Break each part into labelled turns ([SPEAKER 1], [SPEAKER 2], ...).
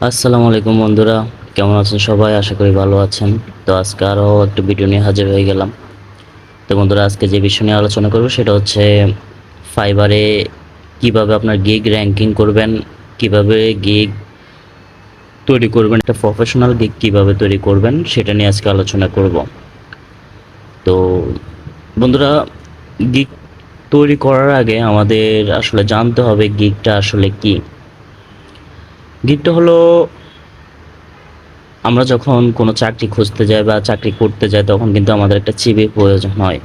[SPEAKER 1] আসসালামু আলাইকুম বন্ধুরা, কেমন আছেন সবাই? আশা করি ভালো আছেন। তো আজকে আরও একটা ভিডিও নিয়ে হাজির হয়ে গেলাম। তো বন্ধুরা, আজকে যে বিষয় নিয়ে আলোচনা করব সেটা হচ্ছে ফাইবারে কিভাবে আপনার গিগ র্যাঙ্কিং করবেন, কিভাবে গিগ তৈরি করবেন, একটা প্রফেশনাল গিগ কিভাবে তৈরি করবেন সেটা নিয়ে আজকে আলোচনা করব। তো বন্ধুরা, গিগ তৈরি করার আগে আমাদের আসলে জানতে হবে গিগটা আসলে কি। গিগটা হলো আমরা যখন কোনো চাকরি খুঁজতে যাই বা চাকরি করতে যাই তখন কিন্তু আমাদের একটা সিভির প্রয়োজন হয়।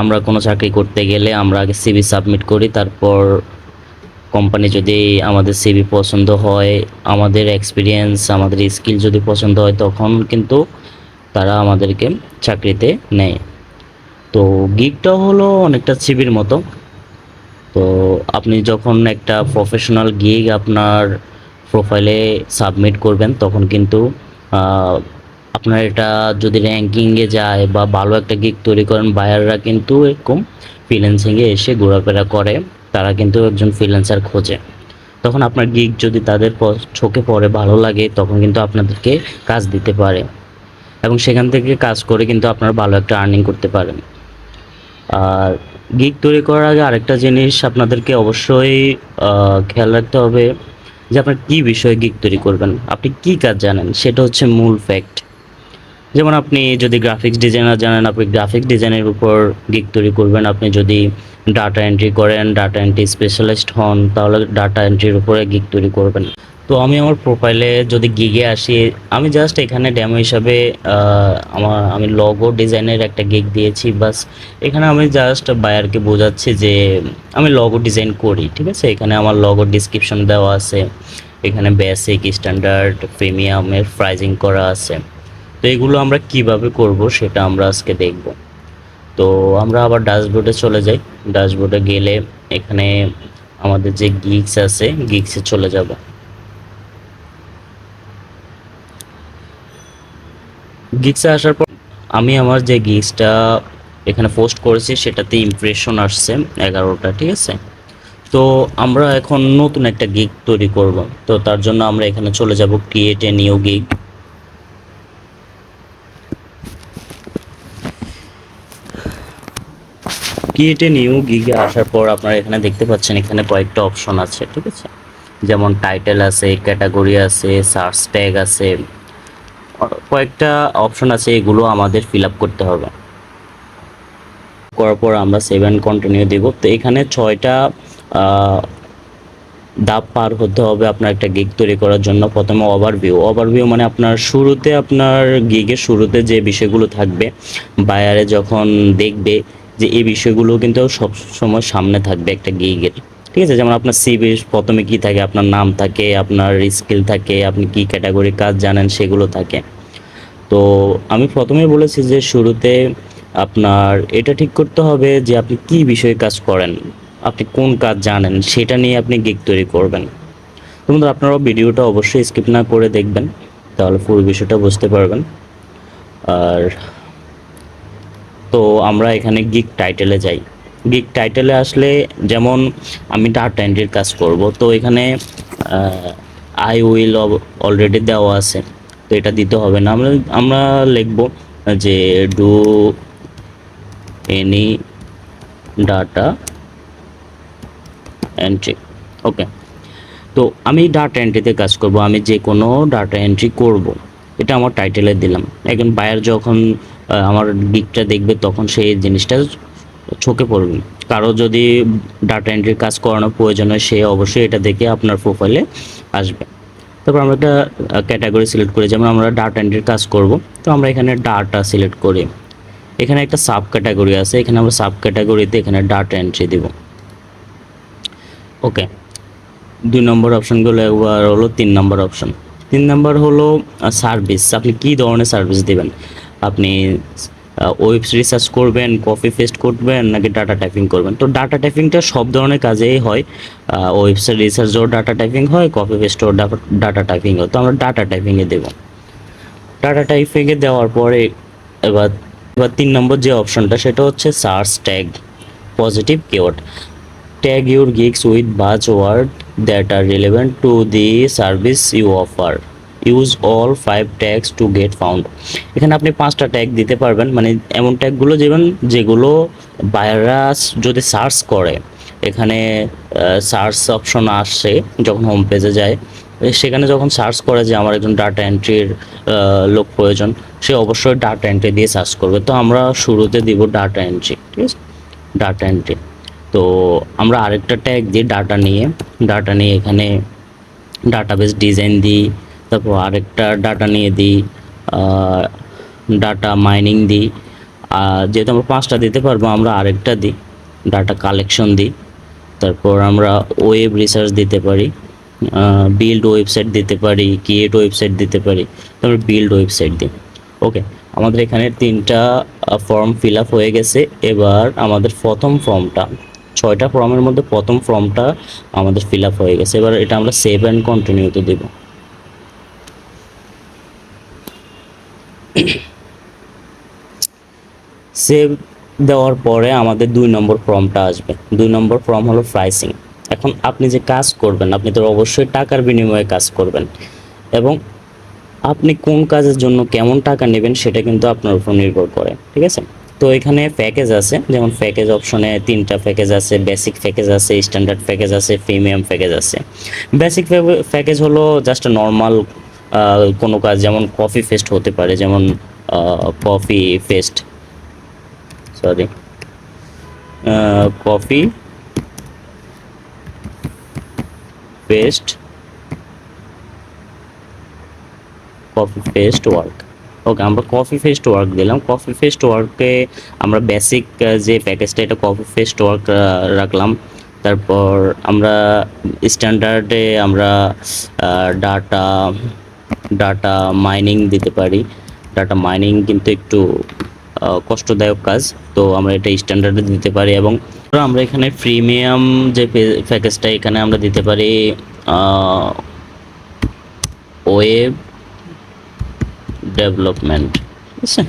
[SPEAKER 1] আমরা কোনো চাকরি করতে গেলে আমরা আগে সিভি সাবমিট করি, তারপর কোম্পানি যদি আমাদের সিভি পছন্দ হয়, আমাদের এক্সপিরিয়েন্স, আমাদের স্কিল যদি পছন্দ হয় তখন কিন্তু তারা আমাদেরকে চাকরিতে নেয়। তো গিগটা হলো অনেকটা সিভির মতো। তো আপনি যখন একটা প্রফেশনাল গিগ আপনার প্রোফাইলে সাবমিট করবেন তখন কিন্তু আপনার এটা যদি র্যাঙ্কিংয়ে যায় বা ভালো একটা গিগ তৈরি করেন, বায়াররা কিন্তু এরকম ফ্রিল্যান্সিংয়ে এসে ঘোরাফেরা করে, তারা কিন্তু একজন ফ্রিল্যান্সার খোঁজে। তখন আপনার গিগ যদি তাদের চোখে পড়ে, ভালো লাগে, তখন কিন্তু আপনাদেরকে কাজ দিতে পারে এবং সেখান থেকে কাজ করে কিন্তু আপনারা ভালো একটা আর্নিং করতে পারেন। আর গিগ তৈরি করার আগে আরেকটা জিনিস আপনাদেরকে অবশ্যই খেয়াল রাখতে হবে যে আপনার কী বিষয়ে গিগ তৈরি করবেন, আপনি কী কাজ জানেন, সেটা হচ্ছে মূল ফ্যাক্ট। যেমন আপনি যদি গ্রাফিক্স ডিজাইনার জানেন, আপনি গ্রাফিক্স ডিজাইনের উপর গিগ তৈরি করবেন। আপনি যদি ডাটা এন্ট্রি করেন, ডাটা এন্ট্রি স্পেশালিস্ট হন, তাহলে ডাটা এন্ট্রির উপরে গিগ তৈরি করবেন। তো আমি আমার প্রোফাইলে যদি গিগে আসি, আমি জাস্ট এখানে ডেমো হিসাবে আমি লগো ডিজাইনের একটা গিগ দিয়েছি বাস। এখানে আমি জাস্ট বায়ারকে বোঝাচ্ছি যে আমি লগো ডিজাইন করি, ঠিক আছে। এখানে আমার লগো ডিসক্রিপশন দেওয়া আছে, এখানে বেসিক, স্ট্যান্ডার্ড, প্রিমিয়ামের প্রাইজিং করা আছে। তো এগুলো আমরা কিভাবে করব সেটা আমরা আজকে দেখব। তো আমরা আবার ড্যাশবোর্ডে চলে যাই। ড্যাশবোর্ডে গেলে এখানে আমাদের যে গিগস আছে, গিগসে চলে যাব। গিগসে আসার পর আমি আমার যে গিগসটা এখানে পোস্ট করেছি সেটাতে ইমপ্রেশন আসছে 11টা, ঠিক আছে। তো আমরা এখন নতুন একটা গিগ তৈরি করব। তো তার জন্য আমরা এখানে চলে যাব create a new gig. Create a new গিগে আসার পর আপনারা এখানে দেখতে পাচ্ছেন এখানে কয়েকটা অপশন আছে, ঠিক আছে। যেমন টাইটেল আছে, ক্যাটাগরি আছে, সার্চ ট্যাগ আছে, কয়েকটা অপশন আছে, এগুলো আমাদের ফিল আপ করতে হবে। করার পর আমরা সেভ অ্যান্ড কন্টিনিউ দেব। তো এখানে 6টা ধাপ পার হতে হবে আপনার একটা গিগ তৈরি করার জন্য। প্রথমে ওভারভিউ মানে আপনার শুরুতে, আপনার গিগের শুরুতে যে বিষয়গুলো থাকবে, বায়ারে যখন দেখবে যে এই বিষয়গুলো কিন্তু সব সময় সামনে থাকবে একটা গিগের, ঠিক আছে। যেমন আপনার সিভি প্রথমে কি থাকে, আপনার নাম থাকে, আপনার স্কিল থাকে, আপনি কি ক্যাটাগরি কাজ জানেন সেগুলো থাকে। তো আমি প্রথমে বলেছি যে শুরুতে আপনার এটা ঠিক করতে হবে যে আপনি কি বিষয়ে কাজ করেন, আপনি কোন কাজ জানেন, সেটা নিয়ে আপনি গিগ তৈরি করবেন। তো বন্ধুরা, আপনারাও ভিডিওটা অবশ্যই স্কিপ না করে দেখবেন, তাহলে পুরো বিষয়টা বুঝতে পারবেন। আর তো আমরা এখানে গিগ টাইটেলে যাই। গিগ টাইটেলে আসলে যেমন আমি ডাটা এন্ট্রির কাজ করব, তো এখানে আই উইল অলরেডি দেওয়া আছে, তো এটা দিতে হবে না। আমরা আমরা লিখব যে ডু এনি ডাটা এন্ট্রি। ওকে। তো আমি ডাটা এন্ট্রিতে কাজ করব, আমি যে কোনো ডাটা এন্ট্রি করব, এটা আমার টাইটেলে দিলাম। এখন বায়ার যখন আমার গিগটা দেখবে তখন সেই জিনিসটা চোখে পড়বে। কারো যদি ডাটা এন্ট্রির কাজ করানোর প্রয়োজন হয়, সে অবশ্যই এটা দেখে আপনার প্রোফাইলে আসবে। তারপর আমরা একটা ক্যাটাগরি সিলেক্ট করি, যেমন আমরা ডাটা এন্ট্রির কাজ করব, তো আমরা এখানে ডাটা সিলেক্ট করি। এখানে একটা সাব ক্যাটাগরি আছে, এখানে আমরা সাব ক্যাটাগরিতে এখানে ডাটা এন্ট্রি দেব। ওকে। 2 নম্বর অপশনগুলো একবার হলো 3 নম্বর অপশন। 3 নম্বর হলো সার্ভিস, আপনি কী ধরনের সার্ভিস দেবেন। আপনি ওয়েব রিসার্চ করবেন, কপি পেস্ট করবেন, নাকি ডাটা টাইপিং করবেন। তো ডাটা টাইপিংটা সব ধরনের কাজেই হয়, ওয়েবসাইট রিসার্চও ডাটা টাইপিং হয়, কপি পেস্টও ডাটা টাইপিং হয়। তো আমরা ডাটা টাইপিংয়ে দেব। ডাটা টাইপিংয়ে দেওয়ার পরে এবার এবার 3 নম্বর যে অপশনটা সেটা হচ্ছে search tag positive keyword. Tag your gigs with buzzwords that are relevant to the service you offer. Use all 5 tags to get found. এখানে আপনি 5টা ট্যাগ দিতে পারবেন, মানে এমন ট্যাগগুলো যেগুলো বায়াররা যদি সার্চ করে, এখানে সার্চ অপশন আসছে যখন হোম পেজে যায়, সেখানে যখন সার্চ করে যে আমার একজন ডাটা এন্ট্রির লোক প্রয়োজন, সে অবশ্যই ডাটা এন্ট্রি দিয়ে সার্চ করবে। তো আমরা শুরুতে দিব ডাটা এন্ট্রি, ঠিক আছে, ডাটা এন্ট্রি। তো আমরা আরেকটা ট্যাগ দিই ডাটা নিয়ে এখানে ডাটাবেস ডিজাইন দিই, তারপর আরেকটা ডাটা নিয়ে দিই ডাটা মাইনিং দিই। যেহেতু আমরা 5টা দিতে পারবো, আমরা আরেকটা দিই ডাটা কালেকশন দিই। তারপর আমরা ওয়েব রিসার্চ দিতে পারি, বিল্ড ওয়েবসাইট দিতে পারি, ক্রিয়েট ওয়েবসাইট দিতে পারি। তারপর বিল্ড ওয়েবসাইট দিই। ওকে, আমাদের এখানে 3টা ফর্ম ফিল আপ হয়ে গেছে। এবার আমাদের প্রথম ফর্মটা, 6টা ফর্মের মধ্যে প্রথম ফর্মটা আমাদের ফিল আপ হয়ে গেছে। এবার এটা আমরা সেভ অ্যান্ড কন্টিনিউতে দেব। সেভ দেওয়ার পরে আমাদের 2 নম্বর ফর্মটা আসবে। 2 নম্বর ফর্ম হলো প্রাইসিং। এখন আপনি যে কাজ করবেন, আপনি তো অবশ্যই টাকার বিনিময়ে কাজ করবেন, এবং আপনি কোন কাজের জন্য কেমন টাকা নেবেন সেটা কিন্তু আপনার উপর নির্ভর করে, ঠিক আছে। তো এখানে প্যাকেজ আছে, যেমন প্যাকেজ অপশনে 3টা প্যাকেজ আছে, বেসিক প্যাকেজ আছে, স্ট্যান্ডার্ড প্যাকেজ আছে, প্রিমিয়াম প্যাকেজ আছে। বেসিক প্যাকেজ হলো জাস্ট নর্মাল কোনো কাজ, যেমন কফি ফেস্ট হতে পারে, যেমন copy paste sorry copy paste work. Okay, আমরা কফি ফেস্ট ওয়ার্ক দিলাম। কফি ফেস্ট ওয়ার্কে আমরা বেসিক যে প্যাকেজটা, এটা কফি ফেস্ট ওয়ার্ক রাখলাম। তারপর আমরা স্ট্যান্ডার্ডে আমরা ডাটা মাইনিং দিতে পারি। ডাটা মাইনিং কিন্তু একটু কষ্টদায়ক কাজ, তো আমরা এটা স্ট্যান্ডার্ডে দিতে পারি। এবং আমরা এখানে প্রিমিয়াম যে প্যাকেজটা, এখানে আমরা দিতে পারি ওয়েব ডেভেলপমেন্ট, ঠিক আছে,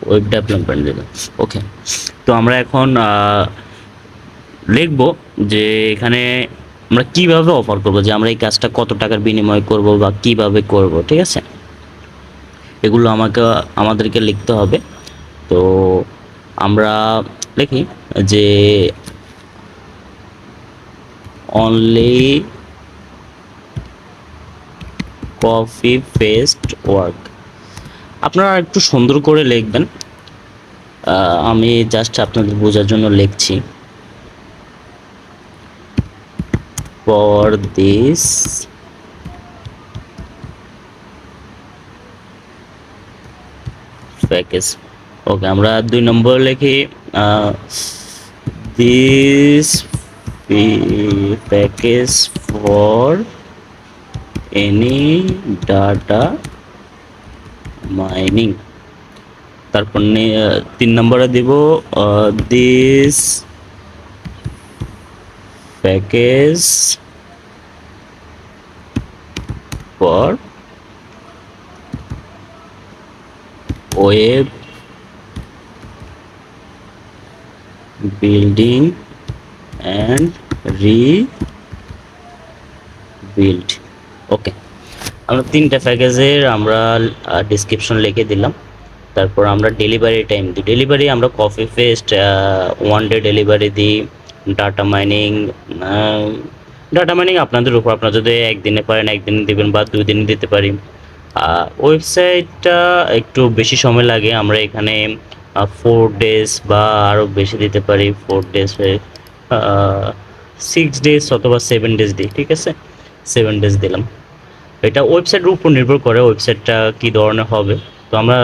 [SPEAKER 1] ওয়েব ডেভেলপমেন্ট দিলাম। ওকে, তো আমরা এখন লিখবো যে এখানে আমরা কিভাবে অফার করব, যে আমরা এই কাজটা কত টাকার বিনিময় করব বা কিভাবে করব, ঠিক আছে, এগুলো আমাদেরকে লিখতে হবে। তো আমরা লিখি যে অনলি কফি ফেস্ট ওয়ার্ক। আপনারা একটু সুন্দর করে লিখবেন, আমি জাস্ট আপনাদের বোঝার জন্য লিখছি। For this package. ওকে, আমরা 2 নম্বর লিখি this package for any data mining. তারপর 3 নম্বরে দিব this package for web building and rebuild. Okay, আমরা 3টা প্যাকেজের আমরা ডিসক্রিপশন লিখে দিলাম। তারপর আমরা ডেলিভারি টাইম দিই। ডেলিভারি আমরা কফি ফেস্ট 1 ডে ডেলিভারি দিই। ডাটা মাইনিং আপনাদের উপর, আপনারা যদি একদিনে পারেন একদিনে দিবেন বা 2 দিনে দিতে পারি। ওয়েবসাইটটা একটু বেশি সময় লাগে, আমরা এখানে 4 ডেজ বা আরও বেশি দিতে পারি। 4 ডেজ 6 ডেজ অথবা 7 ডেজ দিই, ঠিক আছে, 7 ডেজ দিলাম। এটা ওয়েবসাইটের উপর নির্ভর করে ওয়েবসাইটটা কী ধরনের হবে। তো আমরা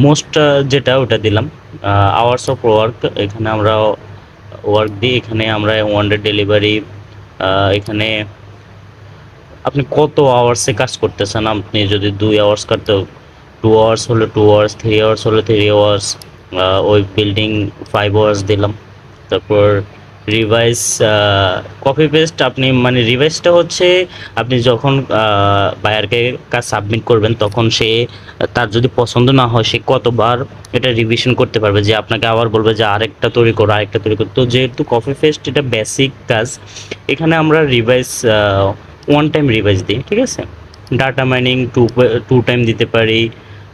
[SPEAKER 1] মোস্ট যেটা ওটা দিলাম। আওয়ার্স অফ ওয়ার্ক, এখানে আমরা ওয়ার্ক দিই, এখানে আমরা 1 ডে ডেলিভারি। এখানে আপনি কত আওয়ার্সে কাজ করতেছেন, আপনি যদি 2 আওয়ার্স করতে 2 আওয়ার্স হলে 2 আওয়ার্স, 3 আওয়ার্স হলে 3 আওয়ার্স। ওয়েব বিল্ডিং 5 আওয়ার্স দিলাম। তারপর রিভাইস কপি পেস্ট আপনি মানে রিভাইসটা হচ্ছে আপনি যখন বায়ারকে কাজ সাবমিট করবেন তখন সে তার যদি পছন্দ না হয় সে কতবার এটা রিভিশন করতে পারবে, যে আপনাকে আবার বলবে যে আরেকটা তৈরি করো আরেকটা তৈরি করো। তো যেহেতু কপি পেস্ট এটা বেসিক কাজ, এখানে আমরা রিভাইস ওয়ান টাইম রিভাইস দিই, ঠিক আছে। ডাটা মাইনিং টু টাইম দিতে পারি,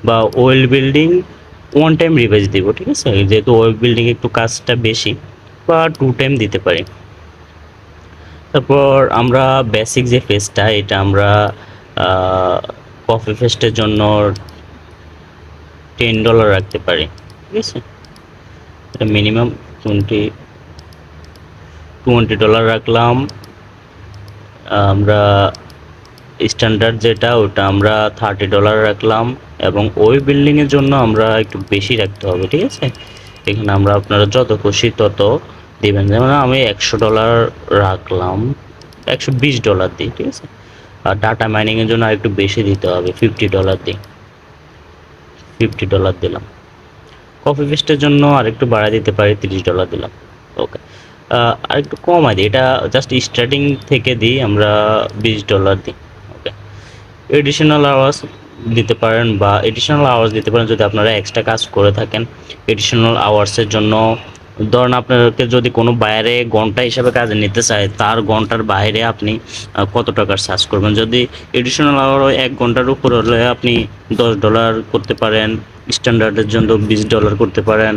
[SPEAKER 1] বা well building one time revise দিব, ঠিক আছে। যেহেতু ওয়েল বিল্ডিং একটু কাজটা বেশি, বা টু টাইম দিতে পারি। তারপর আমরা বেসিক যে ফেসটা এটা আমরা কপি পেস্টের জন্য $10 রাখতে পারি, ঠিক আছে। এটা মিনিমাম $20 রাখলাম। আমরা স্ট্যান্ডার্ড যেটা ওটা আমরা $30 রাখলাম, এবং ওই বিল্ডিংয়ের জন্য আমরা একটু বেশি রাখতে হবে, ঠিক আছে। এখানে আমরা আপনারা যত খুশি তত দেবেন, যেমন আমি $100 রাখলাম, $120 দিই, ঠিক আছে। আর ডাটা মাইনিংয়ের জন্য আর একটু বেশি দিতে হবে, $50 দিই, $50 দিলাম। কপি পেস্টের জন্য আর একটু বাড়ায় দিতে পারি, $30 দিলাম। ওকে, আর একটু কমাই দিই, এটা জাস্ট স্টার্টিং থেকে দিই, আমরা $20 দিই। ওকে, এডিশনাল আওয়ার্স দিতে পারেন, বা এডিশনাল আওয়ার্স দিতে পারেন যদি আপনারা এক্সট্রা কাজ করে থাকেন। এডিশনাল আওয়ার্সের জন্য ধরুন আপনাকে যদি কোনো বাইরে ঘন্টা হিসাবে কাজে নিতে চায়, তার ঘন্টার বাইরে আপনি কত টাকার চার্জ করবেন। যদি এডিশনাল আওয়ার 1 ঘন্টার উপর হলে আপনি $10 করতে পারেন, স্ট্যান্ডার্ডের জন্য $20 করতে পারেন,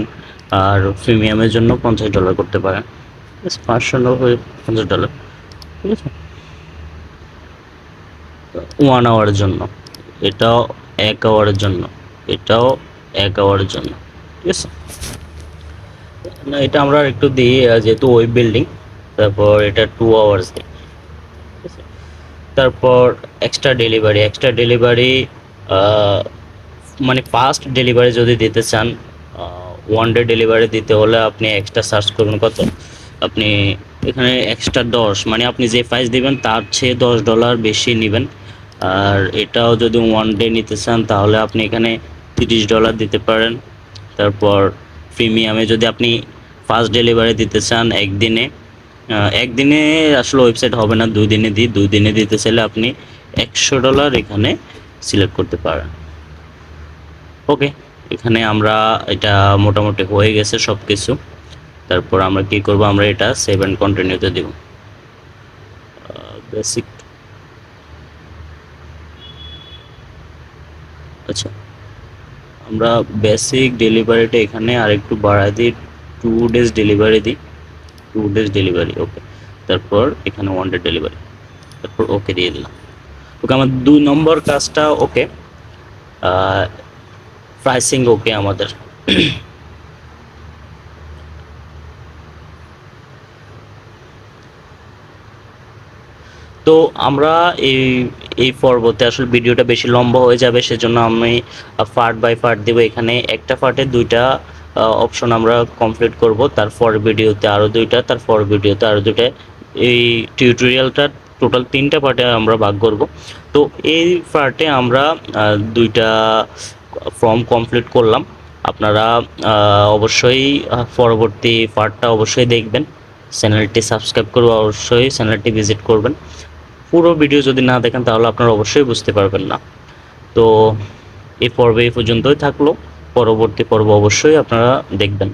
[SPEAKER 1] আর প্রিমিয়ামের জন্য $50 করতে পারেন, 550, ঠিক আছে। 1 আওয়ারের জন্য, এটাও 1 আওয়ারের জন্য, এটাও 1 আওয়ারের জন্য, ঠিক আছে। না, এটা আমরা একটু দিই যেহেতু ওয়েব বিল্ডিং। তারপর এটা 2 আওয়ার্স দিই, ঠিক আছে। তারপর এক্সট্রা ডেলিভারি মানে ফাস্ট ডেলিভারি যদি দিতে চান, 1 ডে ডেলিভারি দিতে হলে আপনি এক্সট্রা চার্জ করবেন কত, আপনি এখানে এক্সট্রা 10, মানে আপনি যে প্রাইস দিবেন তার চেয়ে $10 বেশি নেবেন। আর এটাও যদি 1 ডে নিতে চান তাহলে আপনি এখানে $30 দিতে পারেন। তারপর প্রিমিয়ামে যদি আপনি ফাস্ট ডেলিভারি দিতে চান একদিনে, একদিনে আসলে ওয়েবসাইট হবে না, 2 দিনে দিই, 2 দিনে দিতে চাইলে আপনি $100 এখানে সিলেক্ট করতে পারেন। ওকে, এখানে আমরা এটা মোটামুটি হয়ে গেছে সব কিছু। তারপর আমরা কি করব, আমরা এটা সেভ অ্যান্ড কন্টিনিউতে দেব। বেসিক, আচ্ছা, আমরা বেসিক ডেলিভারিটা এখানে আর একটু বাড়াই দিই, 2 ডেজ ডেলিভারি দিই, 2 ডেজ ডেলিভারি। ওকে, তারপর এখানে 1 ডে ডেলিভারি, তারপর ওকে দিয়ে দিলাম। ওকে, আমার 2 নম্বর কাজটা ওকে, প্রাইসিং ওকে আমাদের। তো আমরা এই এই পর্বতে আসলে ভিডিওটা বেশি লম্বা হয়ে যাবে, সেজন্য আমি পার্ট বাই পার্ট দেবো। এখানে একটা পার্টে 2টা অপশন আমরা কমপ্লিট করব, তারপর ভিডিওতে আরও 2টা, তারপর ভিডিওতে আরও 2টা। এই টিউটোরিয়ালটা টোটাল 3টা পার্টে আমরা ভাগ করব। তো এই পার্টে আমরা 2টা ফর্ম কমপ্লিট করলাম। আপনারা অবশ্যই পরবর্তী পার্টটা অবশ্যই দেখবেন। চ্যানেলটি সাবস্ক্রাইব করে অবশ্যই চ্যানেলটি ভিজিট করবেন। পুরো ভিডিও যদি না দেখেন তাহলে আপনারা অবশ্যই বুঝতে পারবেন না। তো এই পর্বে এই পর্যন্তই থাকলো, পরবর্তী পর্ব অবশ্যই আপনারা দেখবেন।